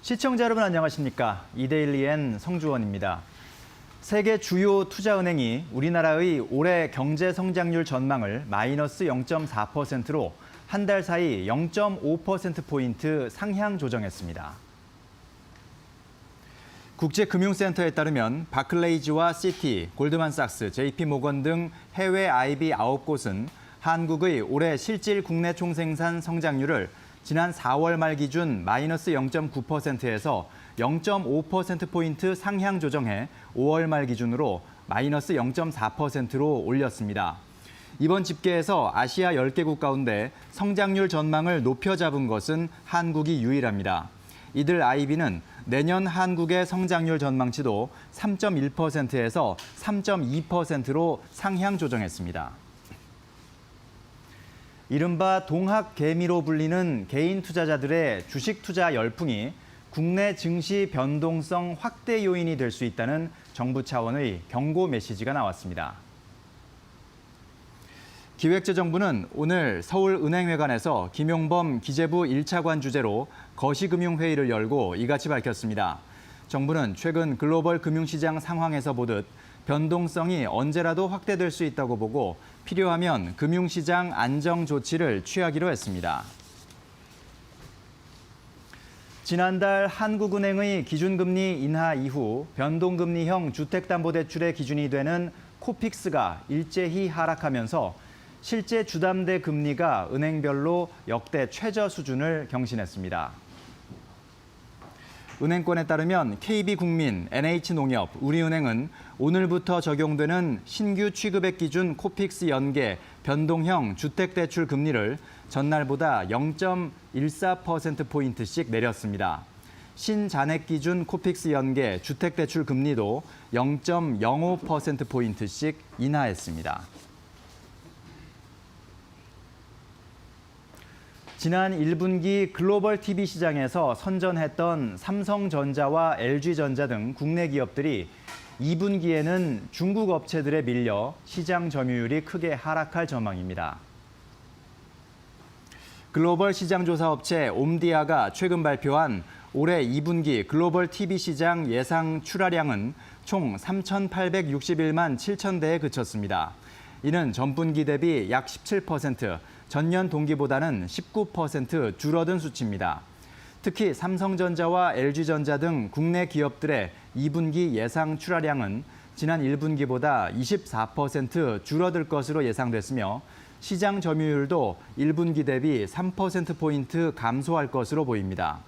시청자 여러분 안녕하십니까? 이데일리엔 성주원입니다. 세계 주요 투자은행이 우리나라의 올해 경제 성장률 전망을 마이너스 0.4%로 한 달 사이 0.5%포인트 상향 조정했습니다. 국제금융센터에 따르면 바클레이즈와 시티, 골드만삭스, JP모건 등 해외 IB 9곳은 한국의 올해 실질 국내 총생산 성장률을 지난 4월 말 기준 마이너스 0.9%에서 0.5%포인트 상향 조정해 5월 말 기준으로 마이너스 0.4%로 올렸습니다. 이번 집계에서 아시아 10개국 가운데 성장률 전망을 높여 잡은 것은 한국이 유일합니다. 이들 IB는 내년 한국의 성장률 전망치도 3.1%에서 3.2%로 상향 조정했습니다. 이른바 동학개미로 불리는 개인 투자자들의 주식 투자 열풍이 국내 증시 변동성 확대 요인이 될 수 있다는 정부 차원의 경고 메시지가 나왔습니다. 기획재정부는 오늘 서울은행회관에서 김용범 기재부 1차관 주재로 거시금융회의를 열고 이같이 밝혔습니다. 정부는 최근 글로벌 금융시장 상황에서 보듯 변동성이 언제라도 확대될 수 있다고 보고 필요하면 금융시장 안정 조치를 취하기로 했습니다. 지난달 한국은행의 기준금리 인하 이후 변동금리형 주택담보대출의 기준이 되는 코픽스가 일제히 하락하면서 실제 주담대 금리가 은행별로 역대 최저 수준을 경신했습니다. 은행권에 따르면 KB국민, NH농협, 우리은행은 오늘부터 적용되는 신규 취급액 기준 코픽스 연계 변동형 주택대출 금리를 전날보다 0.14%포인트씩 내렸습니다. 신잔액 기준 코픽스 연계 주택대출 금리도 0.05%포인트씩 인하했습니다. 지난 1분기 글로벌 TV 시장에서 선전했던 삼성전자와 LG전자 등 국내 기업들이 2분기에는 중국 업체들에 밀려 시장 점유율이 크게 하락할 전망입니다. 글로벌 시장조사 업체 옴디아가 최근 발표한 올해 2분기 글로벌 TV 시장 예상 출하량은 총 3,861만 7천 대에 그쳤습니다. 이는 전분기 대비 약 17%, 전년 동기보다는 19% 줄어든 수치입니다. 특히 삼성전자와 LG전자 등 국내 기업들의 2분기 예상 출하량은 지난 1분기보다 24% 줄어들 것으로 예상됐으며 시장 점유율도 1분기 대비 3%포인트 감소할 것으로 보입니다.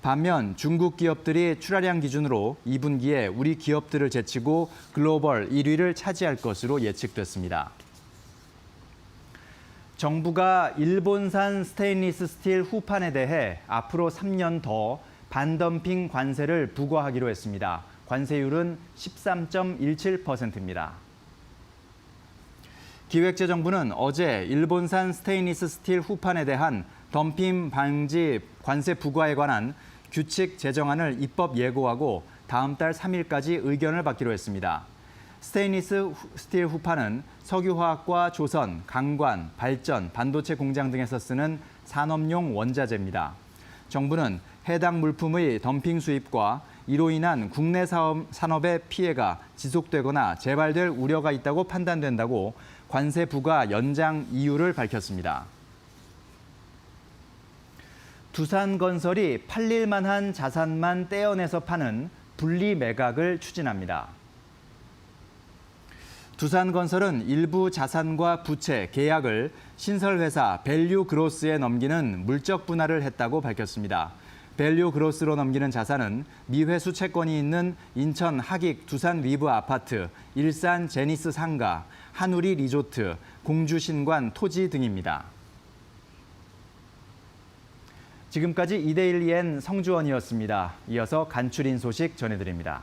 반면 중국 기업들이 출하량 기준으로 2분기에 우리 기업들을 제치고 글로벌 1위를 차지할 것으로 예측됐습니다. 정부가 일본산 스테인리스 스틸 후판에 대해 앞으로 3년 더 반덤핑 관세를 부과하기로 했습니다. 관세율은 13.17%입니다. 기획재정부는 어제 일본산 스테인리스 스틸 후판에 대한 덤핑 방지 관세 부과에 관한 규칙 제정안을 입법 예고하고 다음 달 3일까지 의견을 받기로 했습니다. 스테인리스 스틸 후판은 석유화학과 조선, 강관, 발전, 반도체 공장 등에서 쓰는 산업용 원자재입니다. 정부는 해당 물품의 덤핑 수입과 이로 인한 국내 산업의 피해가 지속되거나 재발될 우려가 있다고 판단된다고 관세 부과 연장 이유를 밝혔습니다. 두산건설이 팔릴 만한 자산만 떼어내서 파는 분리 매각을 추진합니다. 두산건설은 일부 자산과 부채, 계약을 신설회사 밸류그로스에 넘기는 물적 분할을 했다고 밝혔습니다. 밸류그로스로 넘기는 자산은 미회수 채권이 있는 인천 하익 두산 리브 아파트, 일산 제니스 상가, 한우리 리조트, 공주 신관 토지 등입니다. 지금까지 이데일리엔 성주원이었습니다. 이어서 간추린 소식 전해드립니다.